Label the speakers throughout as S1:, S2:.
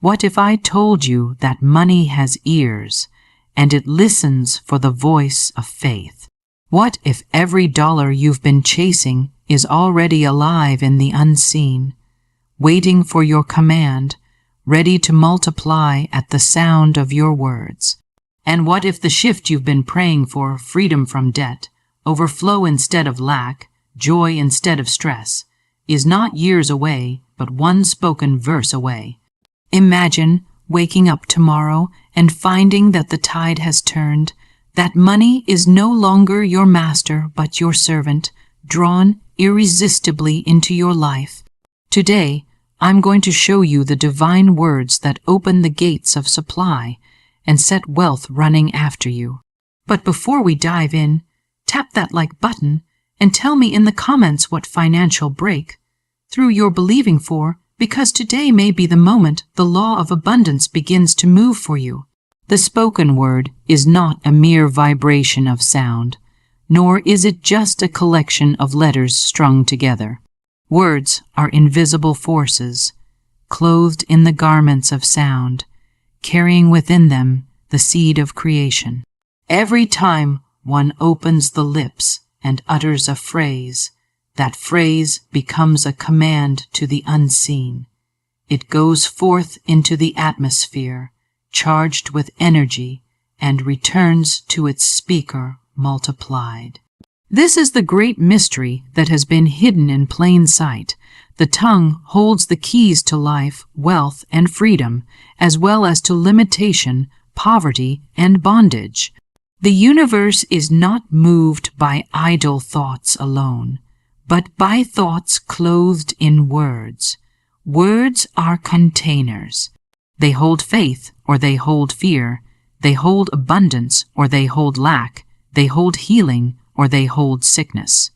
S1: What if I told you that money has ears, and it listens for the voice of faith? What if every dollar you've been chasing is already alive in the unseen, waiting for your command, ready to multiply at the sound of your words? And what if the shift you've been praying for, freedom from debt, overflow instead of lack, joy instead of stress, is not years away, but one spoken verse away? Imagine waking up tomorrow and finding that the tide has turned, that money is no longer your master but your servant, drawn irresistibly into your life. Today, I'm going to show you the divine words that open the gates of supply and set wealth running after you. But before we dive in, tap that like button and tell me in the comments what financial break through you're believing for, because today may be the moment the law of abundance begins to move for you. The spoken word is not a mere vibration of sound, nor is it just a collection of letters strung together. Words are invisible forces, clothed in the garments of sound, carrying within them the seed of creation. Every time one opens the lips and utters a phrase, that phrase becomes a command to the unseen. It goes forth into the atmosphere, charged with energy, and returns to its speaker multiplied. This is the great mystery that has been hidden in plain sight. The tongue holds the keys to life, wealth, and freedom, as well as to limitation, poverty, and bondage. The universe is not moved by idle thoughts alone, but by thoughts clothed in words. Words are containers. They hold faith or they hold fear. They hold abundance or they hold lack. They hold healing or they hold sickness.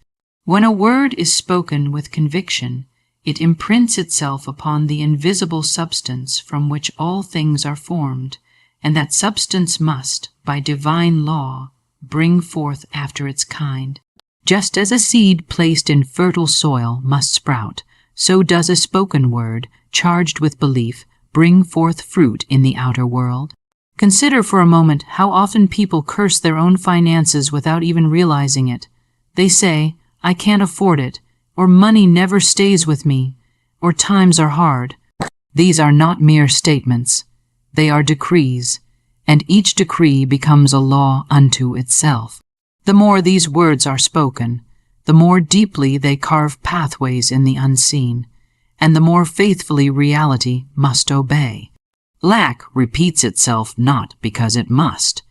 S1: When a word is spoken with conviction, it imprints itself upon the invisible substance from which all things are formed, and that substance must, by divine law, bring forth after its kind. Just as a seed placed in fertile soil must sprout, so does a spoken word, charged with belief, bring forth fruit in the outer world. Consider for a moment how often people curse their own finances without even realizing it. They say, "I can't afford it," or "money never stays with me," or "times are hard." These are not mere statements. They are decrees, and each decree becomes a law unto itself. The more these words are spoken, the more deeply they carve pathways in the unseen, and the more faithfully reality must obey. Lack repeats itself not because it must,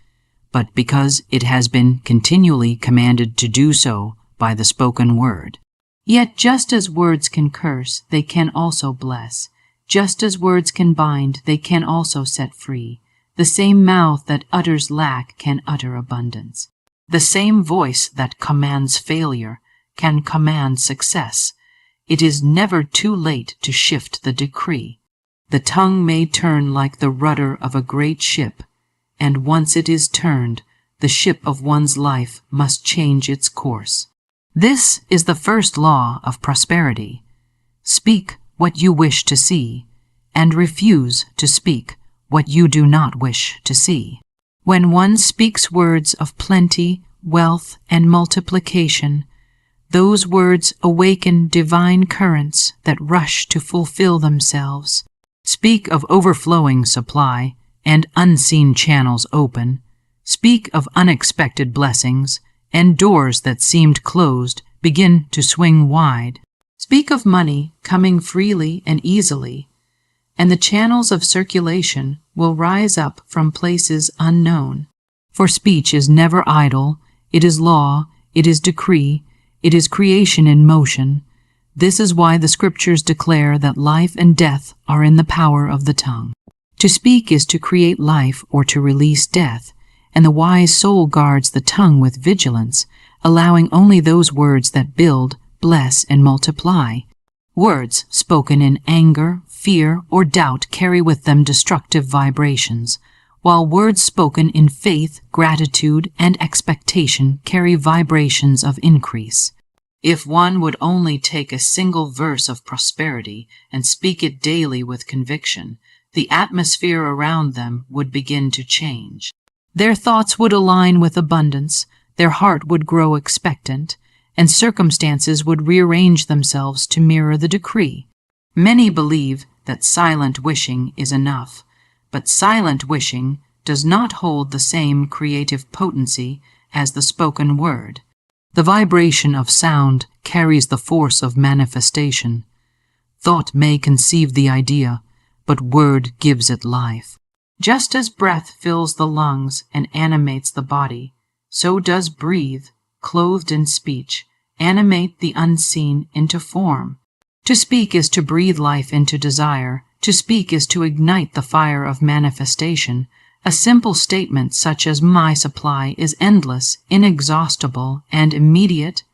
S1: but because it has been continually commanded to do so by the spoken word. Yet just as words can curse, they can also bless. Just as words can bind, they can also set free. The same mouth that utters lack can utter abundance. The same voice that commands failure can command success. It is never too late to shift the decree. The tongue may turn like the rudder of a great ship, and once it is turned, the ship of one's life must change its course. This is the first law of prosperity. Speak what you wish to see, and refuse to speak what you do not wish to see. When one speaks words of plenty, wealth, and multiplication, those words awaken divine currents that rush to fulfill themselves. Speak of overflowing supply and unseen channels open. Speak of unexpected blessings, and doors that seemed closed begin to swing wide. Speak of money coming freely and easily, and the channels of circulation will rise up from places unknown. For speech is never idle, it is law, it is decree, it is creation in motion. This is why the scriptures declare that life and death are in the power of the tongue. To speak is to create life or to release death, and the wise soul guards the tongue with vigilance, allowing only those words that build, bless, and multiply. Words spoken in anger, fear, or doubt carry with them destructive vibrations, while words spoken in faith, gratitude, and expectation carry vibrations of increase. If one would only take a single verse of prosperity and speak it daily with conviction, the atmosphere around them would begin to change. Their thoughts would align with abundance, their heart would grow expectant, and circumstances would rearrange themselves to mirror the decree. Many believe that silent wishing is enough, but silent wishing does not hold the same creative potency as the spoken word. The vibration of sound carries the force of manifestation. Thought may conceive the idea, but word gives it life. Just as breath fills the lungs and animates the body, so does breathe, clothed in speech, animate the unseen into form. To speak is to breathe life into desire. To speak is to ignite the fire of manifestation. A simple statement such as "my supply is endless, inexhaustible, and immediate"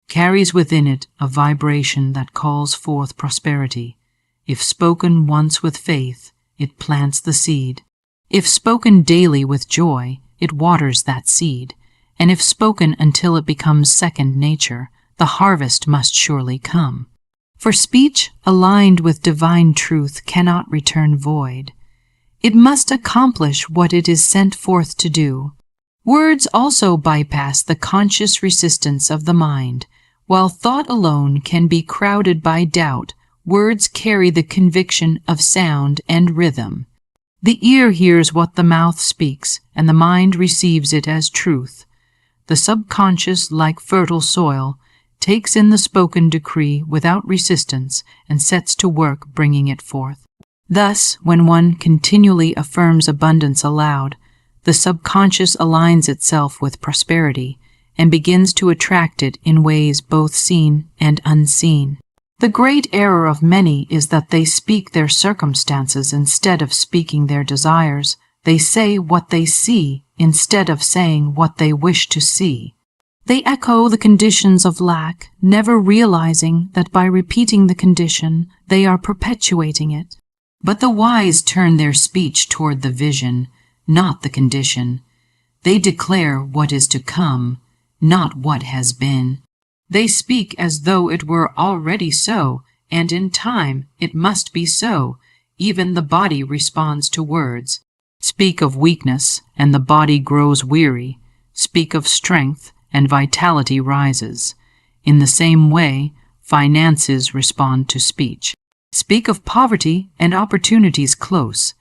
S1: carries within it a vibration that calls forth prosperity. If spoken once with faith, it plants the seed. If spoken daily with joy, it waters that seed. And if spoken until it becomes second nature, the harvest must surely come. For speech aligned with divine truth cannot return void. It must accomplish what it is sent forth to do. Words also bypass the conscious resistance of the mind. While thought alone can be crowded by doubt, words carry the conviction of sound and rhythm. The ear hears what the mouth speaks, and the mind receives it as truth. The subconscious, like fertile soil, takes in the spoken decree without resistance and sets to work bringing it forth. Thus, when one continually affirms abundance aloud, the subconscious aligns itself with prosperity and begins to attract it in ways both seen and unseen. The great error of many is that they speak their circumstances instead of speaking their desires. They say what they see instead of saying what they wish to see. They echo the conditions of lack, never realizing that by repeating the condition, they are perpetuating it. But the wise turn their speech toward the vision, not the condition. They declare what is to come, not what has been. They speak as though it were already so, and in time it must be so. Even the body responds to words. Speak of weakness, and the body grows weary. Speak of strength, and vitality rises. In the same way, finances respond to speech. Speak of poverty, and opportunities close.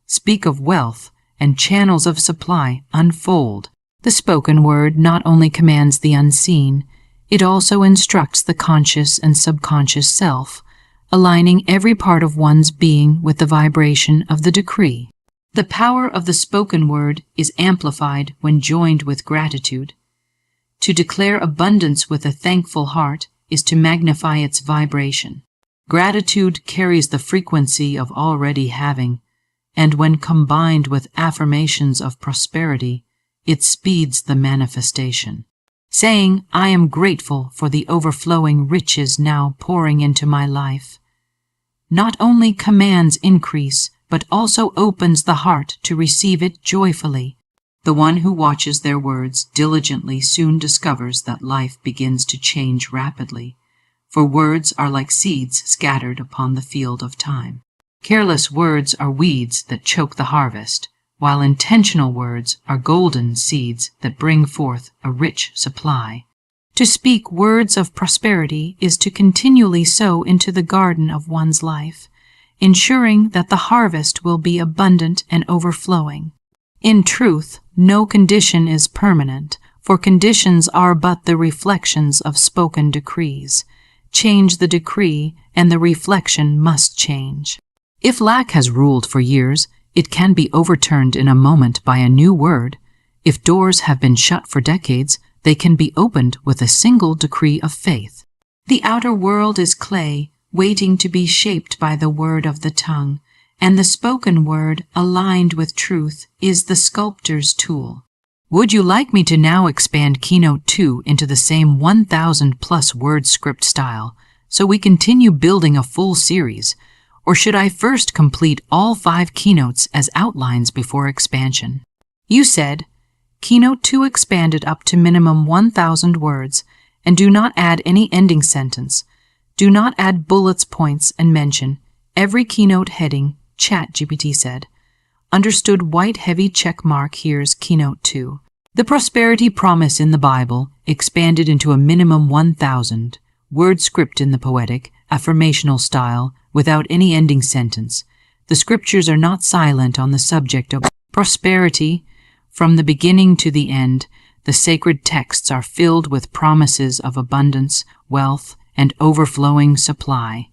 S1: Speak of wealth, and channels of supply unfold. The spoken word not only commands the unseen, it also instructs the conscious and subconscious self, aligning every part of one's being with the vibration of the decree. The power of the spoken word is amplified when joined with gratitude. To declare abundance with a thankful heart is to magnify its vibration. Gratitude carries the frequency of already having, and when combined with affirmations of prosperity, it speeds the manifestation. Saying, "I am grateful for the overflowing riches now pouring into my life," not only commands increase, but also opens the heart to receive it joyfully. The one who watches their words diligently soon discovers that life begins to change rapidly, for words are like seeds scattered upon the field of time. Careless words are weeds that choke the harvest, while intentional words are golden seeds that bring forth a rich supply. To speak words of prosperity is to continually sow into the garden of one's life, ensuring that the harvest will be abundant and overflowing. In truth, no condition is permanent, for conditions are but the reflections of spoken decrees. Change the decree, and the reflection must change. If lack has ruled for years, it can be overturned in a moment by a new word. If doors have been shut for decades, they can be opened with a single decree of faith. The outer world is clay, waiting to be shaped by the word of the tongue, and the spoken word, aligned with truth, is the sculptor's tool. Would you like me to now expand Keynote 2 into the same 1,000+ word script style, so we continue building a full series? Or should I first complete all 5 keynotes as outlines before expansion? You said, Keynote 2 expanded up to minimum 1,000 words, and do not add any ending sentence. Do not add bullets, points, and mention. Every keynote heading ChatGPT said. Understood white heavy check mark. Here's Keynote 2. The prosperity promise in the Bible expanded into a minimum 1,000 word script in the poetic, affirmational style without any ending sentence. The scriptures are not silent on the subject of prosperity. From the beginning to the end, the sacred texts are filled with promises of abundance, wealth, and overflowing supply.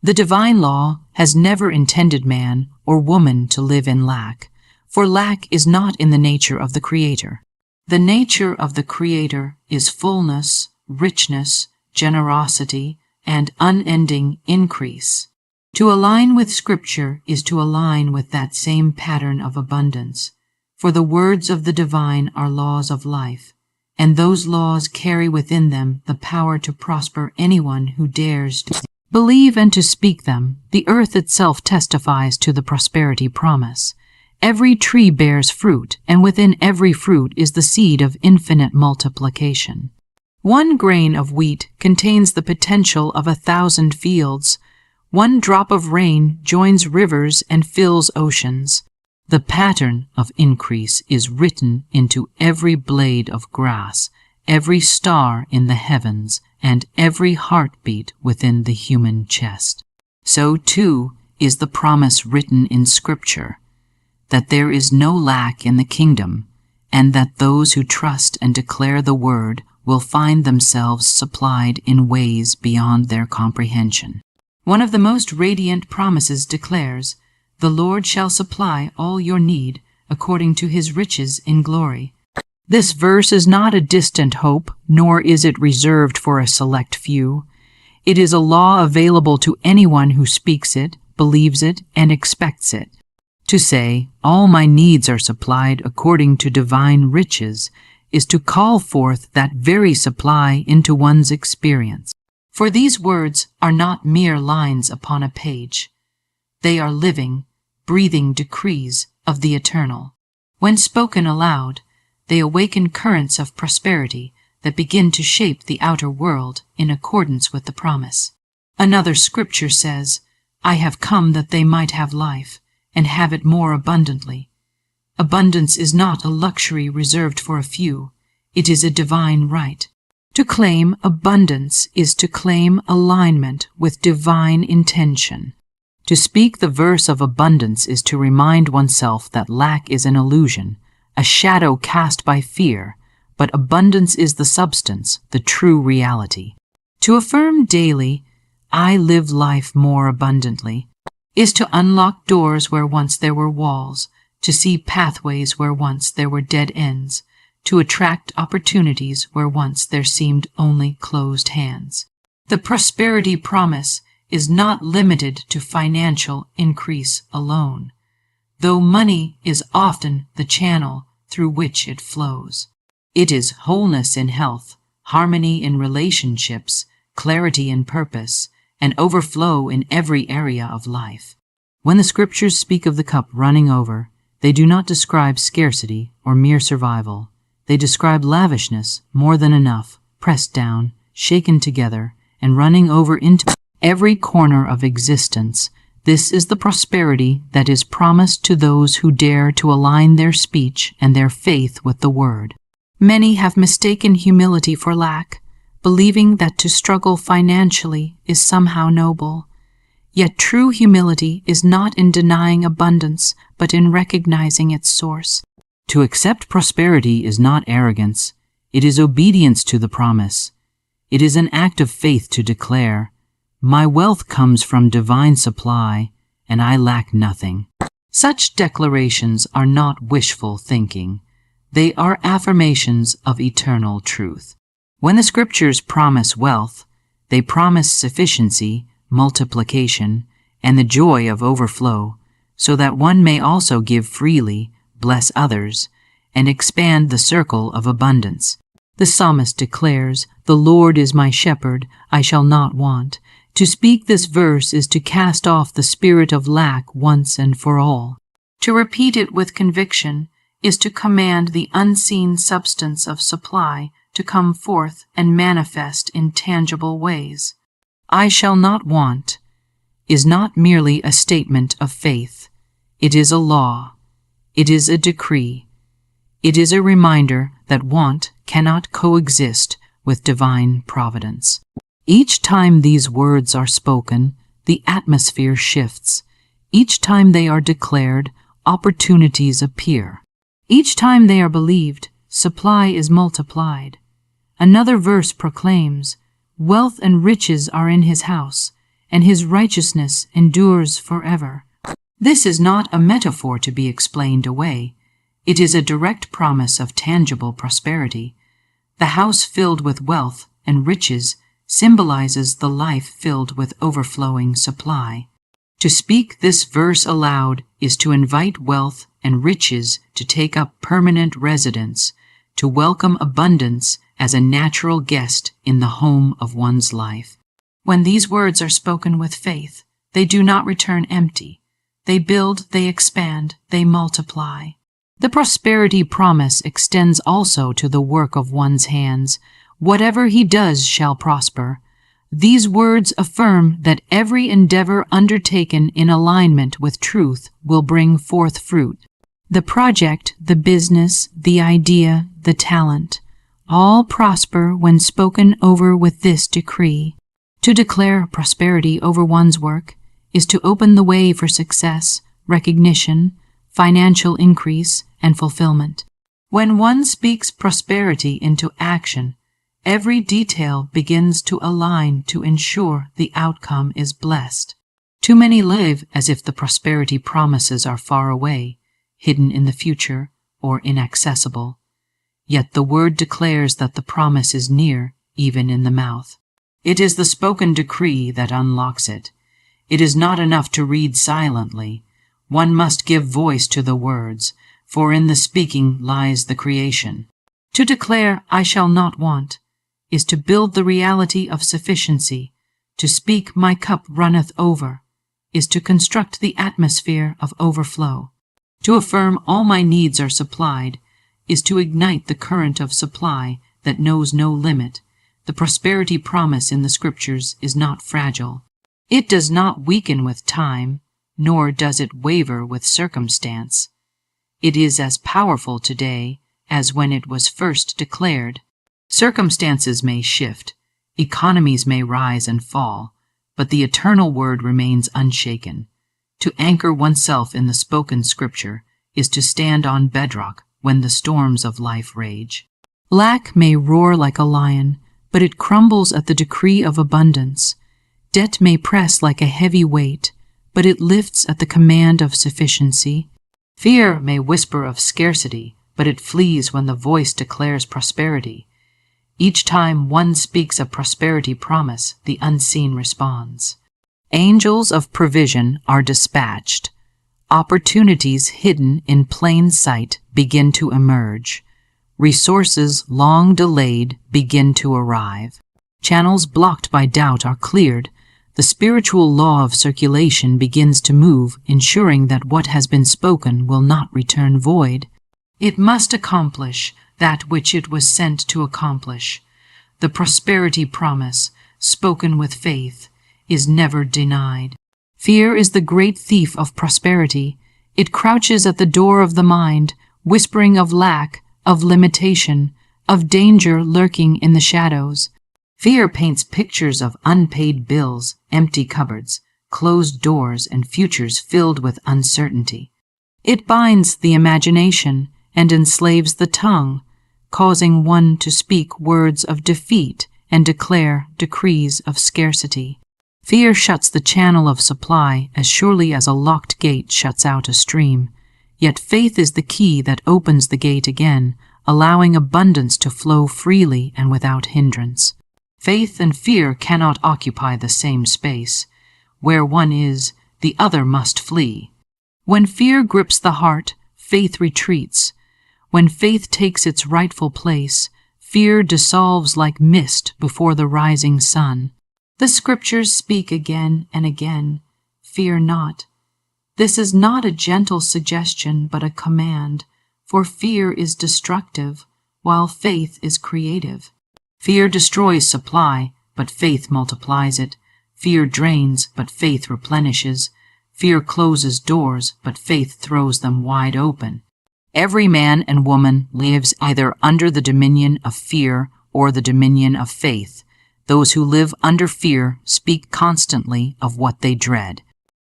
S1: The divine law has never intended man or woman to live in lack, for lack is not in the nature of the Creator. The nature of the Creator is fullness, richness, generosity, and unending increase. To align with Scripture is to align with that same pattern of abundance, for the words of the divine are laws of life, and those laws carry within them the power to prosper anyone who dares to believe and to speak them. The earth itself testifies to the prosperity promise. Every tree bears fruit, and within every fruit is the seed of infinite multiplication. 1 grain of wheat contains the potential of 1,000 fields. 1 drop of rain joins rivers and fills oceans. The pattern of increase is written into every blade of grass, every star in the heavens, and every heartbeat within the human chest. So too is the promise written in Scripture, that there is no lack in the kingdom, and that those who trust and declare the word will find themselves supplied in ways beyond their comprehension. One of the most radiant promises declares, "The Lord shall supply all your need according to his riches in glory." This verse is not a distant hope, nor is it reserved for a select few. It is a law available to anyone who speaks it, believes it, and expects it. To say, "All my needs are supplied according to divine riches," is to call forth that very supply into one's experience. For these words are not mere lines upon a page. They are living, breathing decrees of the eternal. When spoken aloud, they awaken currents of prosperity that begin to shape the outer world in accordance with the promise. Another scripture says, "I have come that they might have life, and have it more abundantly." Abundance is not a luxury reserved for a few. It is a divine right. To claim abundance is to claim alignment with divine intention. To speak the verse of abundance is to remind oneself that lack is an illusion, a shadow cast by fear, but abundance is the substance, the true reality. To affirm daily, "I live life more abundantly," is to unlock doors where once there were walls, to see pathways where once there were dead ends, to attract opportunities where once there seemed only closed hands. The prosperity promise is not limited to financial increase alone, though money is often the channel through which it flows. It is wholeness in health, harmony in relationships, clarity in purpose, and overflow in every area of life. When the scriptures speak of the cup running over, they do not describe scarcity or mere survival. They describe lavishness, more than enough, pressed down, shaken together, and running over into every corner of existence. This is the prosperity that is promised to those who dare to align their speech and their faith with the word. Many have mistaken humility for lack, believing that to struggle financially is somehow noble. Yet true humility is not in denying abundance, but in recognizing its source. To accept prosperity is not arrogance. It is obedience to the promise. It is an act of faith to declare, "My wealth comes from divine supply, and I lack nothing." Such declarations are not wishful thinking. They are affirmations of eternal truth. When the scriptures promise wealth, they promise sufficiency, multiplication, and the joy of overflow, so that one may also give freely, bless others, and expand the circle of abundance. The psalmist declares, "The Lord is my shepherd, I shall not want." To speak this verse is to cast off the spirit of lack once and for all. To repeat it with conviction is to command the unseen substance of supply to come forth and manifest in tangible ways. "I shall not want" is not merely a statement of faith. It is a law. It is a decree. It is a reminder that want cannot coexist with divine providence. Each time these words are spoken, the atmosphere shifts. Each time they are declared, opportunities appear. Each time they are believed, supply is multiplied. Another verse proclaims, "Wealth and riches are in his house, and his righteousness endures forever." This is not a metaphor to be explained away. It is a direct promise of tangible prosperity. The house filled with wealth and riches symbolizes the life filled with overflowing supply. To speak this verse aloud is to invite wealth and riches to take up permanent residence, to welcome abundance as a natural guest in the home of one's life. When these words are spoken with faith, they do not return empty. They build, they expand, they multiply. The prosperity promise extends also to the work of one's hands. Whatever he does shall prosper. These words affirm that every endeavor undertaken in alignment with truth will bring forth fruit. The project, the business, the idea, the talent, all prosper when spoken over with this decree. To declare prosperity over one's work is to open the way for success, recognition, financial increase, and fulfillment. When one speaks prosperity into action, every detail begins to align to ensure the outcome is blessed. Too many live as if the prosperity promises are far away, hidden in the future, or inaccessible. Yet the word declares that the promise is near, even in the mouth. It is the spoken decree that unlocks it. It is not enough to read silently. One must give voice to the words, for in the speaking lies the creation. To declare, "I shall not want," is to build the reality of sufficiency. To speak, "My cup runneth over," is to construct the atmosphere of overflow. To affirm, "All my needs are supplied," is to ignite the current of supply that knows no limit. The prosperity promise in the scriptures is not fragile. It does not weaken with time, nor does it waver with circumstance. It is as powerful today as when it was first declared. Circumstances may shift, economies may rise and fall, but the eternal word remains unshaken. To anchor oneself in the spoken scripture is to stand on bedrock when the storms of life rage. Lack may roar like a lion, but it crumbles at the decree of abundance. Debt may press like a heavy weight, but it lifts at the command of sufficiency. Fear may whisper of scarcity, but it flees when the voice declares prosperity. Each time one speaks a prosperity promise, the unseen responds. Angels of provision are dispatched. Opportunities hidden in plain sight begin to emerge. Resources long delayed begin to arrive. Channels blocked by doubt are cleared. The spiritual law of circulation begins to move, ensuring that what has been spoken will not return void. It must accomplish that which it was sent to accomplish. The prosperity promise, spoken with faith, is never denied. Fear is the great thief of prosperity. It crouches at the door of the mind, whispering of lack, of limitation, of danger lurking in the shadows. Fear paints pictures of unpaid bills, empty cupboards, closed doors, and futures filled with uncertainty. It binds the imagination and enslaves the tongue, causing one to speak words of defeat and declare decrees of scarcity. Fear shuts the channel of supply as surely as a locked gate shuts out a stream. Yet faith is the key that opens the gate again, allowing abundance to flow freely and without hindrance. Faith and fear cannot occupy the same space. Where one is, the other must flee. When fear grips the heart, faith retreats. When faith takes its rightful place, fear dissolves like mist before the rising sun. The scriptures speak again and again, "Fear not." This is not a gentle suggestion but a command, for fear is destructive, while faith is creative. Fear destroys supply, but faith multiplies it. Fear drains, but faith replenishes. Fear closes doors, but faith throws them wide open. Every man and woman lives either under the dominion of fear or the dominion of faith. Those who live under fear speak constantly of what they dread.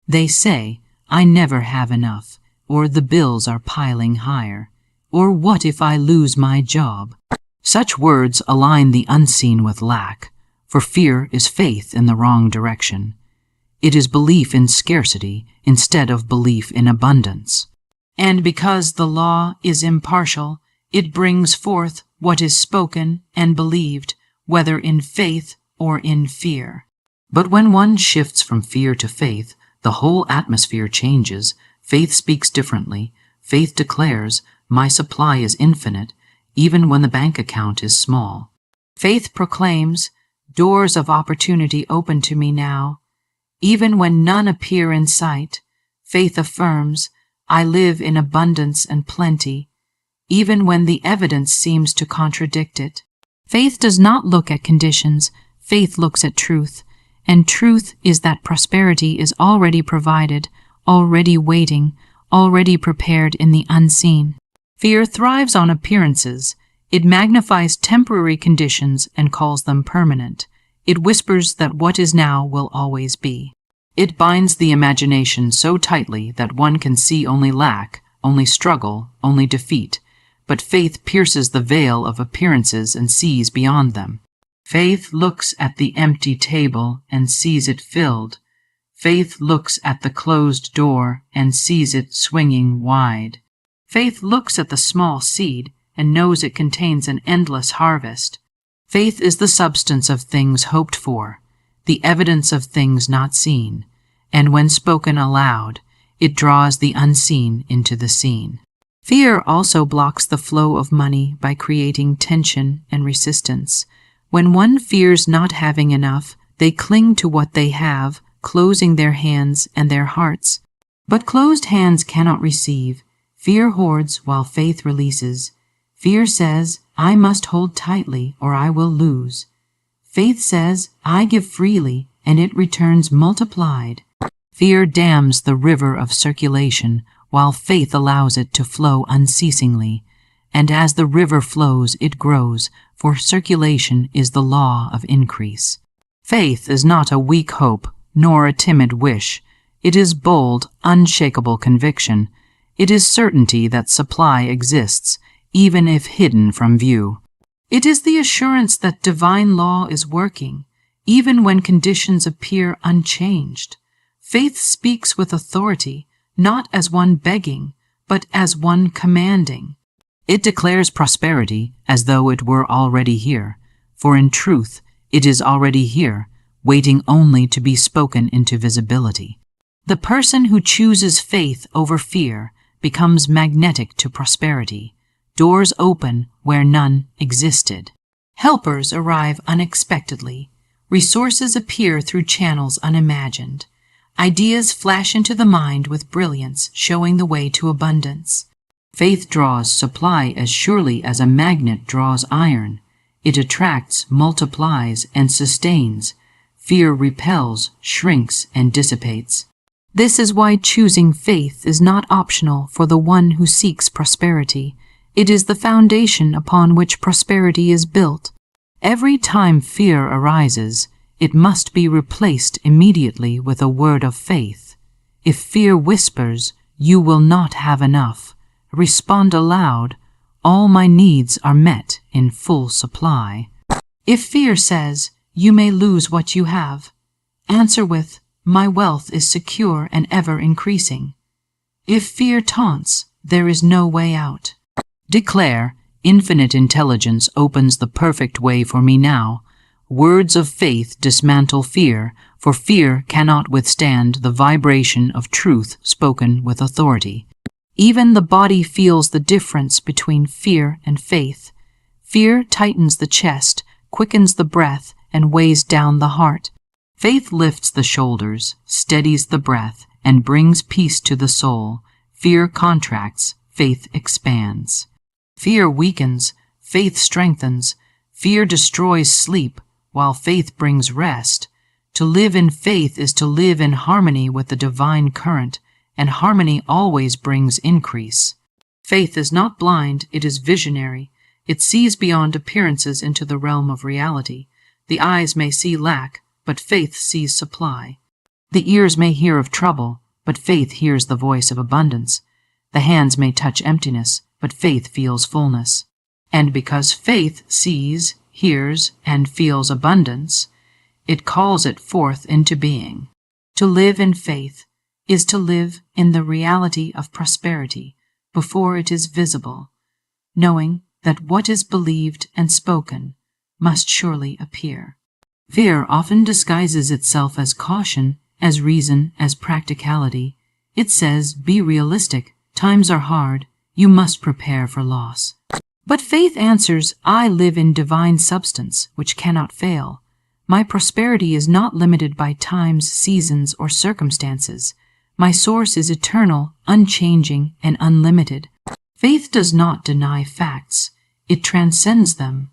S1: They say, "I never have enough," or "the bills are piling higher," or "what if I lose my job?" Such words align the unseen with lack, for fear is faith in the wrong direction. It is belief in scarcity instead of belief in abundance. And because the law is impartial, it brings forth what is spoken and believed, whether in faith or in fear. But when one shifts from fear to faith, the whole atmosphere changes. Faith speaks differently. Faith declares, "My supply is infinite, even when the bank account is small." Faith proclaims, "Doors of opportunity open to me now, even when none appear in sight." Faith affirms, "I live in abundance and plenty," even when the evidence seems to contradict it. Faith does not look at conditions. Faith looks at truth, and truth is that prosperity is already provided, already waiting, already prepared in the unseen. Fear thrives on appearances. It magnifies temporary conditions and calls them permanent. It whispers that what is now will always be. It binds the imagination so tightly that one can see only lack, only struggle, only defeat. But faith pierces the veil of appearances and sees beyond them. Faith looks at the empty table and sees it filled. Faith looks at the closed door and sees it swinging wide. Faith looks at the small seed and knows it contains an endless harvest. Faith is the substance of things hoped for, the evidence of things not seen, and when spoken aloud, it draws the unseen into the seen. Fear also blocks the flow of money by creating tension and resistance. When one fears not having enough, they cling to what they have, closing their hands and their hearts. But closed hands cannot receive. Fear hoards while faith releases. Fear says, "I must hold tightly or I will lose." Faith says, "I give freely," and it returns multiplied. Fear dams the river of circulation, while faith allows it to flow unceasingly. And as the river flows, it grows, for circulation is the law of increase. Faith is not a weak hope, nor a timid wish. It is bold, unshakable conviction. It is certainty that supply exists, even if hidden from view. It is the assurance that divine law is working, even when conditions appear unchanged. Faith speaks with authority, not as one begging, but as one commanding. It declares prosperity as though it were already here, for in truth it is already here, waiting only to be spoken into visibility. The person who chooses faith over fear becomes magnetic to prosperity. Doors open where none existed. Helpers arrive unexpectedly. Resources appear through channels unimagined. Ideas flash into the mind with brilliance, showing the way to abundance. Faith draws supply as surely as a magnet draws iron. It attracts, multiplies, and sustains. Fear repels, shrinks, and dissipates. This is why choosing faith is not optional for the one who seeks prosperity. It is the foundation upon which prosperity is built. Every time fear arises, it must be replaced immediately with a word of faith. If fear whispers, "You will not have enough," respond aloud, "All my needs are met in full supply." If fear says, "You may lose what you have," answer with, "My wealth is secure and ever increasing." If fear taunts, there is no way out. Declare, "Infinite intelligence opens the perfect way for me now." Words of faith dismantle fear, for fear cannot withstand the vibration of truth spoken with authority. Even the body feels the difference between fear and faith. Fear tightens the chest, quickens the breath, and weighs down the heart. Faith lifts the shoulders, steadies the breath, and brings peace to the soul. Fear contracts, faith expands. Fear weakens, faith strengthens. Fear destroys sleep, while faith brings rest. To live in faith is to live in harmony with the divine current, and harmony always brings increase. Faith is not blind, it is visionary. It sees beyond appearances into the realm of reality. The eyes may see lack, but faith sees supply. The ears may hear of trouble, but faith hears the voice of abundance. The hands may touch emptiness, but faith feels fullness. And because faith sees, hears, and feels abundance, it calls it forth into being. To live in faith is to live in the reality of prosperity before it is visible, knowing that what is believed and spoken must surely appear. Fear often disguises itself as caution, as reason, as practicality. It says, be realistic, times are hard, you must prepare for loss. But faith answers, I live in divine substance, which cannot fail. My prosperity is not limited by times, seasons, or circumstances. My source is eternal, unchanging, and unlimited. Faith does not deny facts. It transcends them.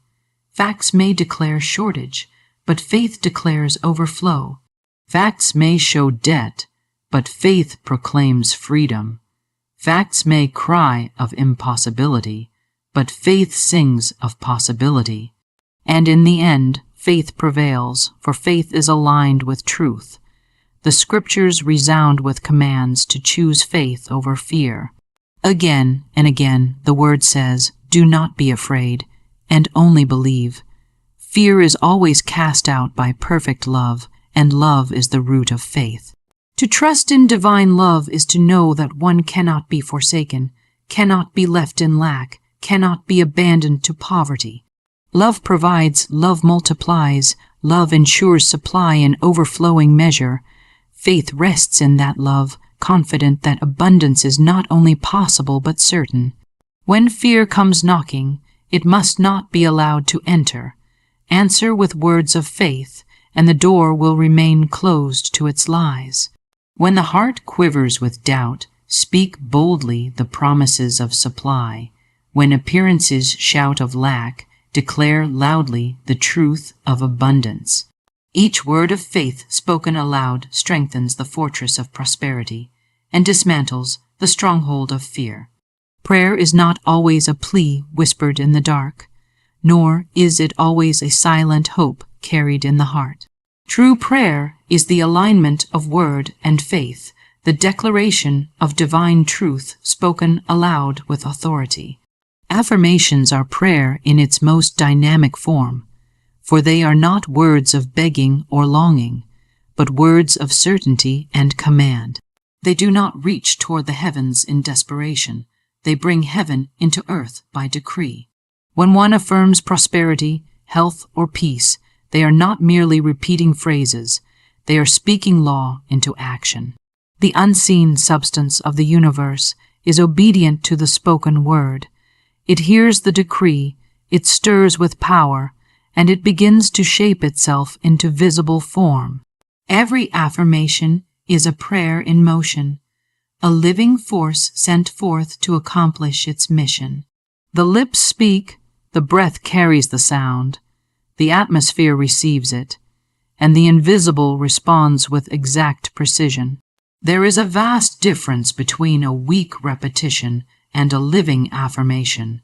S1: Facts may declare shortage, but faith declares overflow. Facts may show debt, but faith proclaims freedom. Facts may cry of impossibility, but faith sings of possibility. And in the end, faith prevails, for faith is aligned with truth. The scriptures resound with commands to choose faith over fear. Again and again, the word says, do not be afraid, and only believe. Fear is always cast out by perfect love, and love is the root of faith. To trust in divine love is to know that one cannot be forsaken, cannot be left in lack, cannot be abandoned to poverty. Love provides, love multiplies, love ensures supply in overflowing measure. Faith rests in that love, confident that abundance is not only possible but certain. When fear comes knocking, it must not be allowed to enter. Answer with words of faith, and the door will remain closed to its lies. When the heart quivers with doubt, speak boldly the promises of supply. When appearances shout of lack, declare loudly the truth of abundance. Each word of faith spoken aloud strengthens the fortress of prosperity and dismantles the stronghold of fear. Prayer is not always a plea whispered in the dark, nor is it always a silent hope carried in the heart. True prayer is the alignment of word and faith, the declaration of divine truth spoken aloud with authority. Affirmations are prayer in its most dynamic form, for they are not words of begging or longing, but words of certainty and command. They do not reach toward the heavens in desperation. They bring heaven into earth by decree. When one affirms prosperity, health, or peace, they are not merely repeating phrases. They are speaking law into action. The unseen substance of the universe is obedient to the spoken word. It hears the decree, it stirs with power, and it begins to shape itself into visible form. Every affirmation is a prayer in motion, a living force sent forth to accomplish its mission. The lips speak, the breath carries the sound, the atmosphere receives it, and the invisible responds with exact precision. There is a vast difference between a weak repetition and a living affirmation.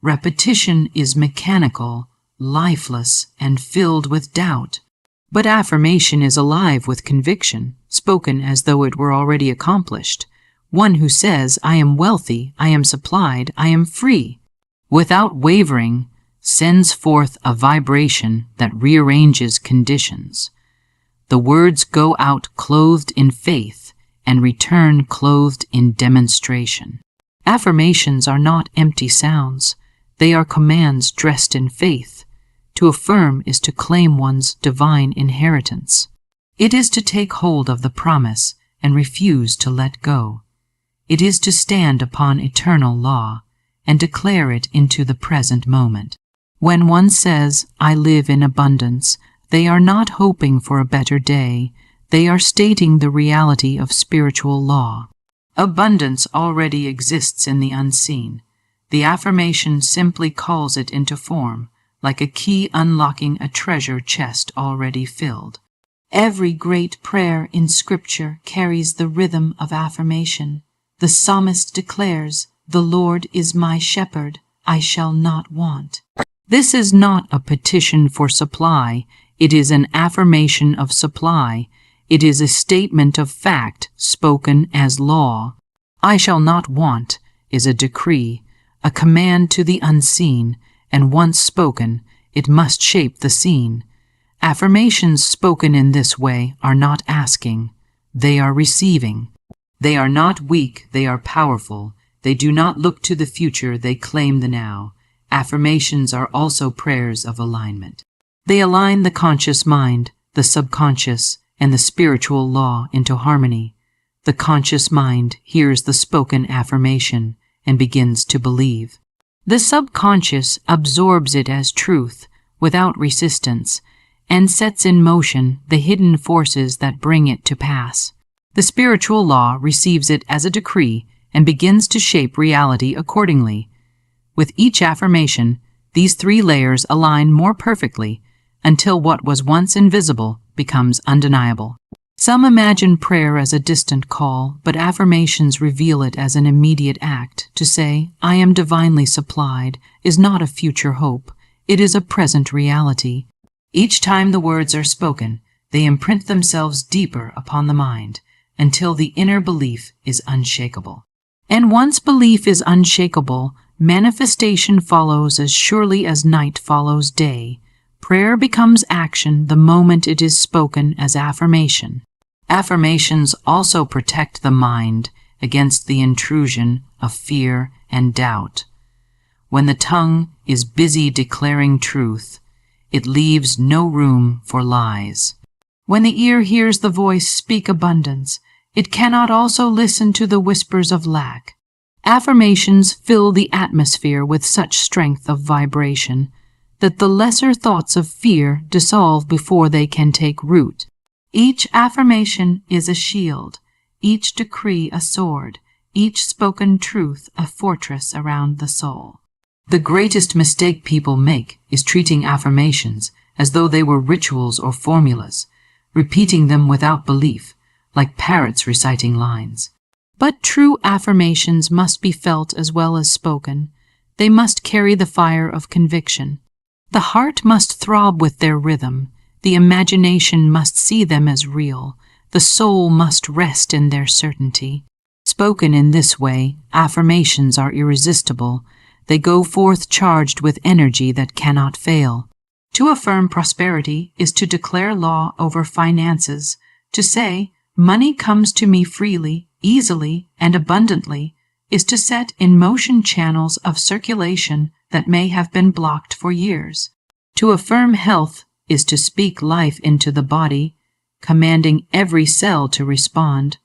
S1: Repetition is mechanical, lifeless, and filled with doubt. But affirmation is alive with conviction, spoken as though it were already accomplished. One who says, I am wealthy, I am supplied, I am free, without wavering, sends forth a vibration that rearranges conditions. The words go out clothed in faith and return clothed in demonstration. Affirmations are not empty sounds. They are commands dressed in faith. To affirm is to claim one's divine inheritance. It is to take hold of the promise and refuse to let go. It is to stand upon eternal law and declare it into the present moment. When one says, I live in abundance, they are not hoping for a better day. They are stating the reality of spiritual law. Abundance already exists in the unseen. The affirmation simply calls it into form, like a key unlocking a treasure chest already filled. Every great prayer in Scripture carries the rhythm of affirmation. The psalmist declares, "The Lord is my shepherd, I shall not want." This is not a petition for supply, it is an affirmation of supply. It is a statement of fact spoken as law. "I shall not want" is a decree, a command to the unseen, and once spoken, it must shape the scene. Affirmations spoken in this way are not asking, they are receiving. They are not weak, they are powerful. They do not look to the future, they claim the now. Affirmations are also prayers of alignment. They align the conscious mind, the subconscious, and the spiritual law into harmony. The conscious mind hears the spoken affirmation and begins to believe. The subconscious absorbs it as truth without resistance and sets in motion the hidden forces that bring it to pass. The spiritual law receives it as a decree and begins to shape reality accordingly. With each affirmation, these three layers align more perfectly until what was once invisible becomes undeniable. Some imagine prayer as a distant call, but affirmations reveal it as an immediate act. To say, "I am divinely supplied," is not a future hope, it is a present reality. Each time the words are spoken, they imprint themselves deeper upon the mind until the inner belief is unshakable. And once belief is unshakable, manifestation follows as surely as night follows day. Prayer becomes action the moment it is spoken as affirmation. Affirmations also protect the mind against the intrusion of fear and doubt. When the tongue is busy declaring truth, it leaves no room for lies. When the ear hears the voice speak abundance, it cannot also listen to the whispers of lack. Affirmations fill the atmosphere with such strength of vibration that the lesser thoughts of fear dissolve before they can take root. Each affirmation is a shield, each decree a sword, each spoken truth a fortress around the soul. The greatest mistake people make is treating affirmations as though they were rituals or formulas, repeating them without belief, like parrots reciting lines. But true affirmations must be felt as well as spoken. They must carry the fire of conviction. The heart must throb with their rhythm. The imagination must see them as real. The soul must rest in their certainty. Spoken in this way, affirmations are irresistible. They go forth charged with energy that cannot fail. To affirm prosperity is to declare law over finances. To say, "Money comes to me freely, easily, and abundantly," is to set in motion channels of circulation that may have been blocked for years. To affirm health is to speak life into the body, commanding every cell to respond.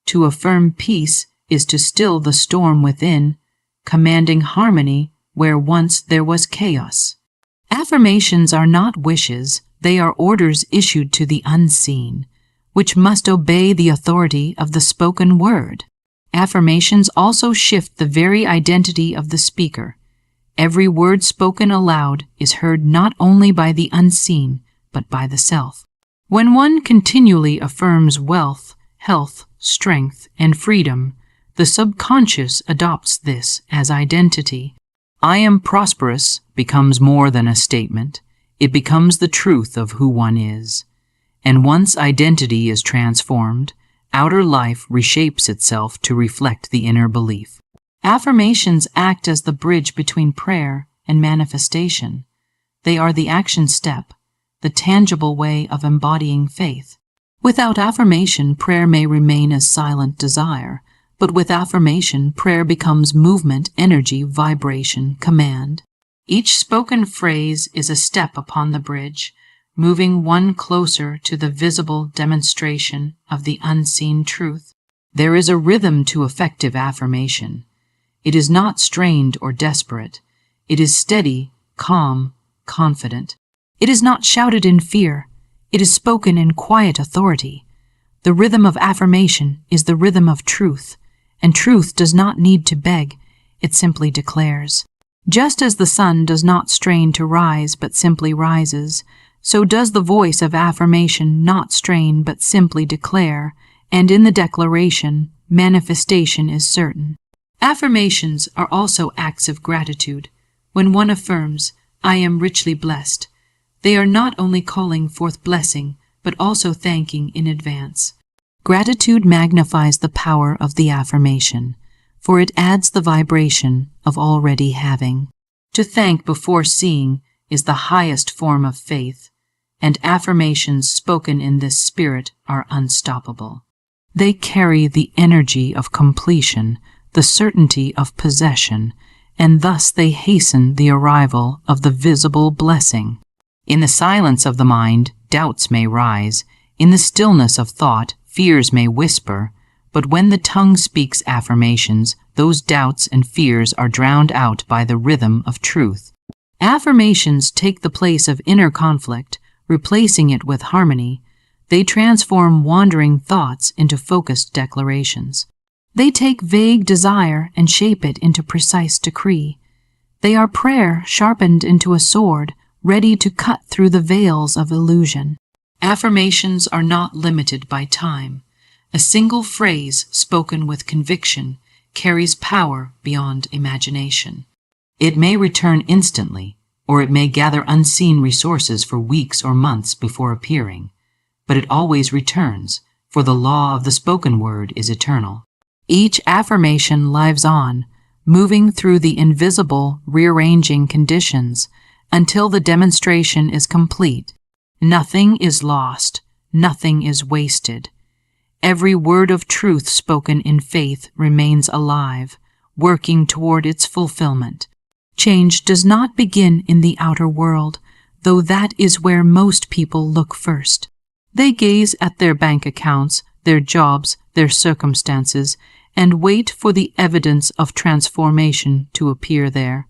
S1: To affirm peace is to still the storm within, commanding harmony where once there was chaos. Affirmations are not wishes, they are orders issued to the unseen, which must obey the authority of the spoken word. Affirmations also shift the very identity of the speaker. Every word spoken aloud is heard not only by the unseen, but by the self. When one continually affirms wealth, health, strength, and freedom, the subconscious adopts this as identity. "I am prosperous" becomes more than a statement. It becomes the truth of who one is. And once identity is transformed, outer life reshapes itself to reflect the inner belief. Affirmations act as the bridge between prayer and manifestation. They are the action step, the tangible way of embodying faith. Without affirmation, prayer may remain as silent desire, but with affirmation, prayer becomes movement, energy, vibration, command. Each spoken phrase is a step upon the bridge, moving one closer to the visible demonstration of the unseen truth. There is a rhythm to effective affirmation. It is not strained or desperate. It is steady, calm, confident. It is not shouted in fear. It is spoken in quiet authority. The rhythm of affirmation is the rhythm of truth, and truth does not need to beg, it simply declares. Just as the sun does not strain to rise but simply rises, so does the voice of affirmation not strain but simply declare, and in the declaration, manifestation is certain. Affirmations are also acts of gratitude. When one affirms, "I am richly blessed," they are not only calling forth blessing, but also thanking in advance. Gratitude magnifies the power of the affirmation, for it adds the vibration of already having. To thank before seeing is the highest form of faith, and affirmations spoken in this spirit are unstoppable. They carry the energy of completion, the certainty of possession, and thus they hasten the arrival of the visible blessing. In the silence of the mind, doubts may rise. In the stillness of thought, fears may whisper. But when the tongue speaks affirmations, those doubts and fears are drowned out by the rhythm of truth. Affirmations take the place of inner conflict, replacing it with harmony. They transform wandering thoughts into focused declarations. They take vague desire and shape it into precise decree. They are prayer sharpened into a sword, ready to cut through the veils of illusion. Affirmations are not limited by time. A single phrase spoken with conviction carries power beyond imagination. It may return instantly, or it may gather unseen resources for weeks or months before appearing, but it always returns, for the law of the spoken word is eternal. Each affirmation lives on, moving through the invisible, rearranging conditions until the demonstration is complete. Nothing is lost, nothing is wasted. Every word of truth spoken in faith remains alive, working toward its fulfillment. Change does not begin in the outer world, though that is where most people look first. They gaze at their bank accounts, their jobs, their circumstances, and wait for the evidence of transformation to appear there.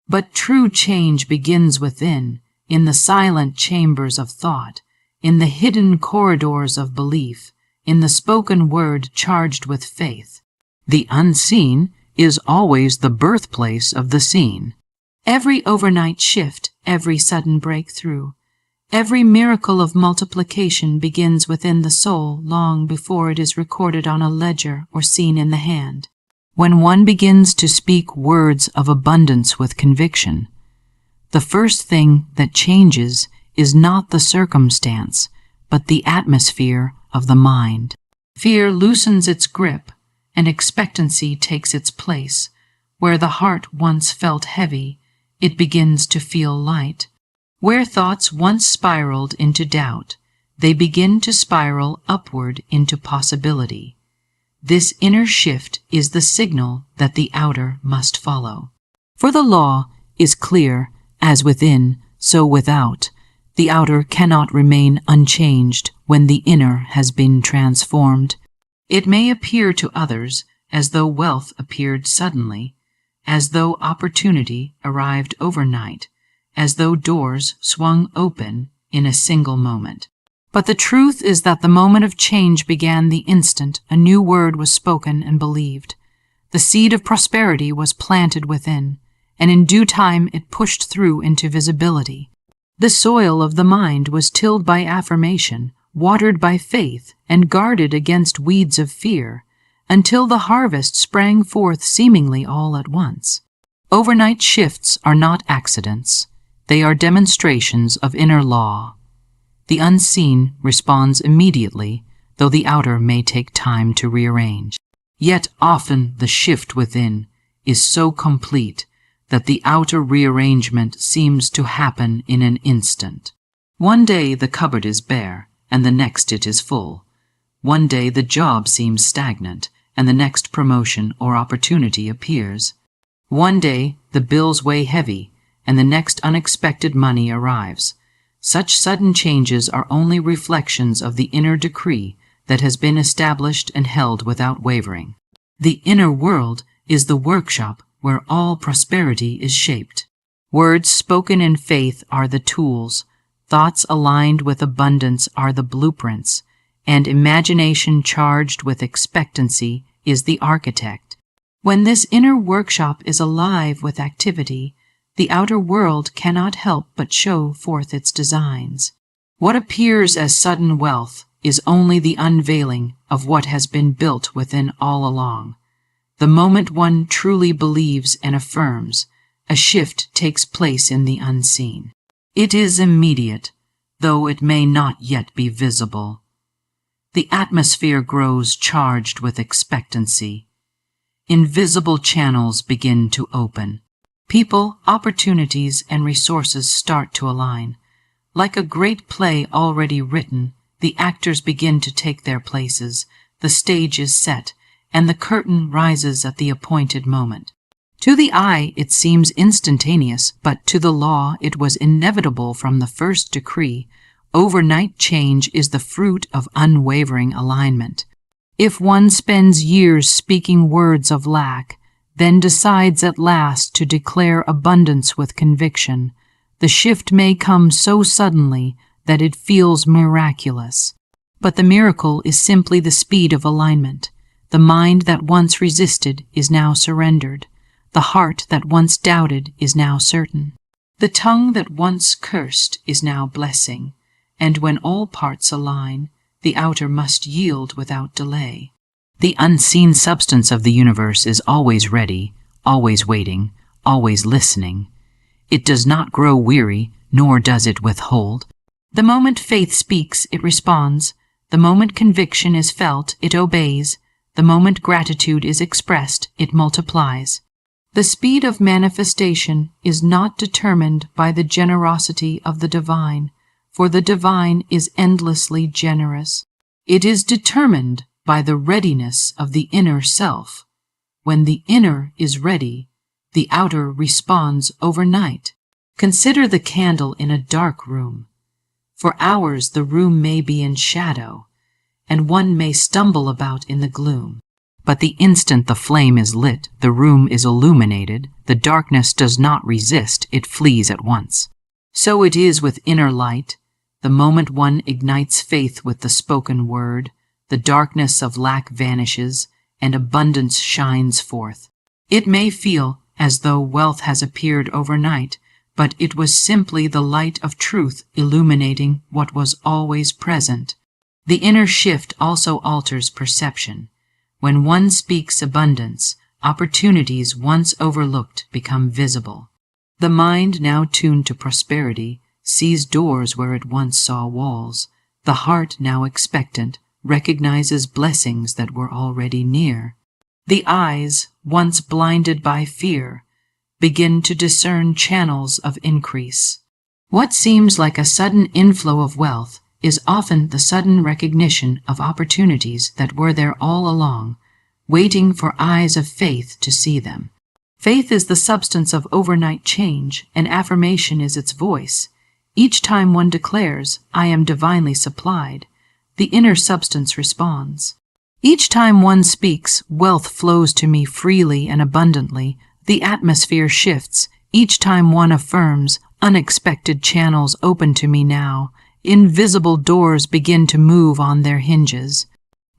S1: But true change begins within, in the silent chambers of thought, in the hidden corridors of belief, in the spoken word charged with faith. The unseen is always the birthplace of the seen. Every overnight shift, every sudden breakthrough, every miracle of multiplication begins within the soul long before it is recorded on a ledger or seen in the hand. When one begins to speak words of abundance with conviction, the first thing that changes is not the circumstance, but the atmosphere of the mind. Fear loosens its grip, and expectancy takes its place. Where the heart once felt heavy, it begins to feel light. Where thoughts once spiraled into doubt, they begin to spiral upward into possibility. This inner shift is the signal that the outer must follow. For the law is clear, as within, so without. The outer cannot remain unchanged when the inner has been transformed. It may appear to others as though wealth appeared suddenly, as though opportunity arrived overnight, as though doors swung open in a single moment. But the truth is that the moment of change began the instant a new word was spoken and believed. The seed of prosperity was planted within, and in due time it pushed through into visibility. The soil of the mind was tilled by affirmation, watered by faith, and guarded against weeds of fear, until the harvest sprang forth seemingly all at once. Overnight shifts are not accidents. They are demonstrations of inner law. The unseen responds immediately, though the outer may take time to rearrange. Yet often the shift within is so complete that the outer rearrangement seems to happen in an instant. One day the cupboard is bare, and the next it is full. One day the job seems stagnant, and the next promotion or opportunity appears. One day the bills weigh heavy, and the next unexpected money arrives. Such sudden changes are only reflections of the inner decree that has been established and held without wavering. The inner world is the workshop where all prosperity is shaped. Words spoken in faith are the tools, thoughts aligned with abundance are the blueprints, and imagination charged with expectancy is the architect. When this inner workshop is alive with activity, the outer world cannot help but show forth its designs. What appears as sudden wealth is only the unveiling of what has been built within all along. The moment one truly believes and affirms, a shift takes place in the unseen. It is immediate, though it may not yet be visible. The atmosphere grows charged with expectancy. Invisible channels begin to open. People, opportunities, and resources start to align. Like a great play already written, the actors begin to take their places, the stage is set, and the curtain rises at the appointed moment. To the eye it seems instantaneous, but to the law it was inevitable from the first decree. Overnight change is the fruit of unwavering alignment. If one spends years speaking words of lack, then decides at last to declare abundance with conviction, the shift may come so suddenly that it feels miraculous. But the miracle is simply the speed of alignment. The mind that once resisted is now surrendered. The heart that once doubted is now certain. The tongue that once cursed is now blessing. And when all parts align, the outer must yield without delay. The unseen substance of the universe is always ready, always waiting, always listening. It does not grow weary, nor does it withhold. The moment faith speaks, it responds. The moment conviction is felt, it obeys. The moment gratitude is expressed, it multiplies. The speed of manifestation is not determined by the generosity of the divine, for the divine is endlessly generous. It is determined by the readiness of the inner self. When the inner is ready, the outer responds overnight. Consider the candle in a dark room. For hours the room may be in shadow, and one may stumble about in the gloom. But the instant the flame is lit, the room is illuminated, the darkness does not resist, it flees at once. So it is with inner light. The moment one ignites faith with the spoken word, the darkness of lack vanishes, and abundance shines forth. It may feel as though wealth has appeared overnight, but it was simply the light of truth illuminating what was always present. The inner shift also alters perception. When one speaks abundance, opportunities once overlooked become visible. The mind, now tuned to prosperity, sees doors where it once saw walls. The heart, now expectant, recognizes blessings that were already near. The eyes, once blinded by fear, begin to discern channels of increase. What seems like a sudden inflow of wealth is often the sudden recognition of opportunities that were there all along, waiting for eyes of faith to see them. Faith is the substance of overnight change, and affirmation is its voice. Each time one declares, "I am divinely supplied," the inner substance responds. Each time one speaks, "Wealth flows to me freely and abundantly," the atmosphere shifts. Each time one affirms, "Unexpected channels open to me now," invisible doors begin to move on their hinges.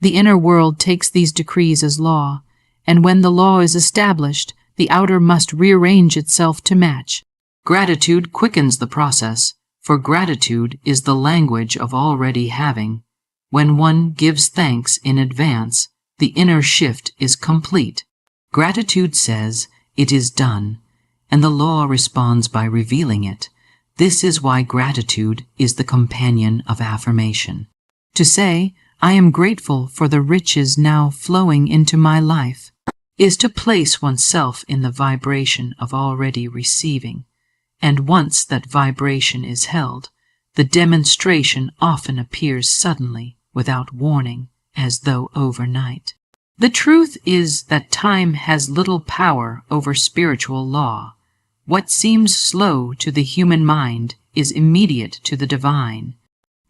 S1: The inner world takes these decrees as law, and when the law is established, the outer must rearrange itself to match. Gratitude quickens the process, for gratitude is the language of already having. When one gives thanks in advance, the inner shift is complete. Gratitude says, "It is done," and the law responds by revealing it. This is why gratitude is the companion of affirmation. To say, "I am grateful for the riches now flowing into my life," is to place oneself in the vibration of already receiving. And once that vibration is held, the demonstration often appears suddenly, without warning, as though overnight. The truth is that time has little power over spiritual law. What seems slow to the human mind is immediate to the divine.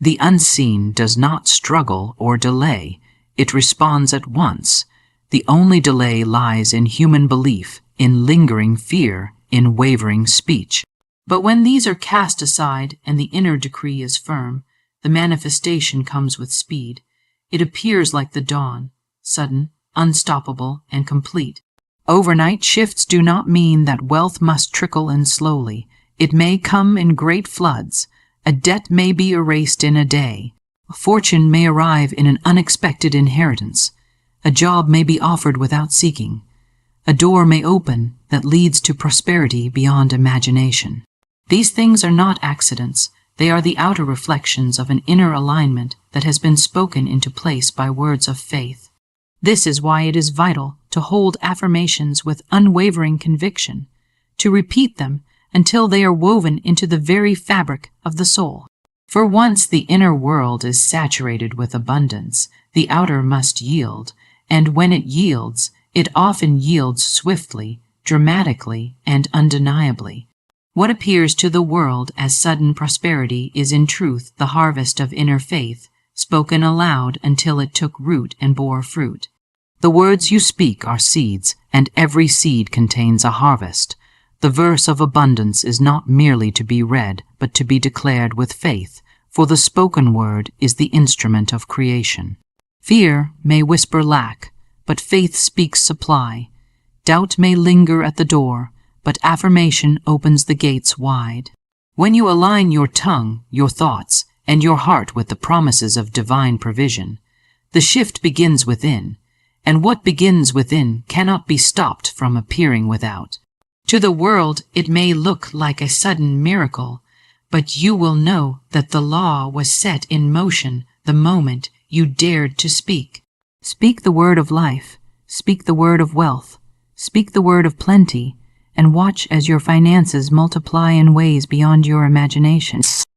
S1: The unseen does not struggle or delay. It responds at once. The only delay lies in human belief, in lingering fear, in wavering speech. But when these are cast aside and the inner decree is firm, the manifestation comes with speed. It appears like the dawn, sudden, unstoppable, and complete. Overnight shifts do not mean that wealth must trickle in slowly. It may come in great floods. A debt may be erased in a day. A fortune may arrive in an unexpected inheritance. A job may be offered without seeking. A door may open that leads to prosperity beyond imagination. These things are not accidents. They are the outer reflections of an inner alignment that has been spoken into place by words of faith. This is why it is vital to hold affirmations with unwavering conviction, to repeat them until they are woven into the very fabric of the soul. For once the inner world is saturated with abundance, the outer must yield, and when it yields, it often yields swiftly, dramatically, and undeniably. What appears to the world as sudden prosperity is in truth the harvest of inner faith, spoken aloud until it took root and bore fruit. The words you speak are seeds, and every seed contains a harvest. The verse of abundance is not merely to be read, but to be declared with faith, for the spoken word is the instrument of creation. Fear may whisper lack, but faith speaks supply. Doubt may linger at the door, but affirmation opens the gates wide. When you align your tongue, your thoughts, and your heart with the promises of divine provision, the shift begins within, and what begins within cannot be stopped from appearing without. To the world it may look like a sudden miracle, but you will know that the law was set in motion the moment you dared to speak. Speak the word of life, speak the word of wealth, speak the word of plenty, and watch as your finances multiply in ways beyond your imagination.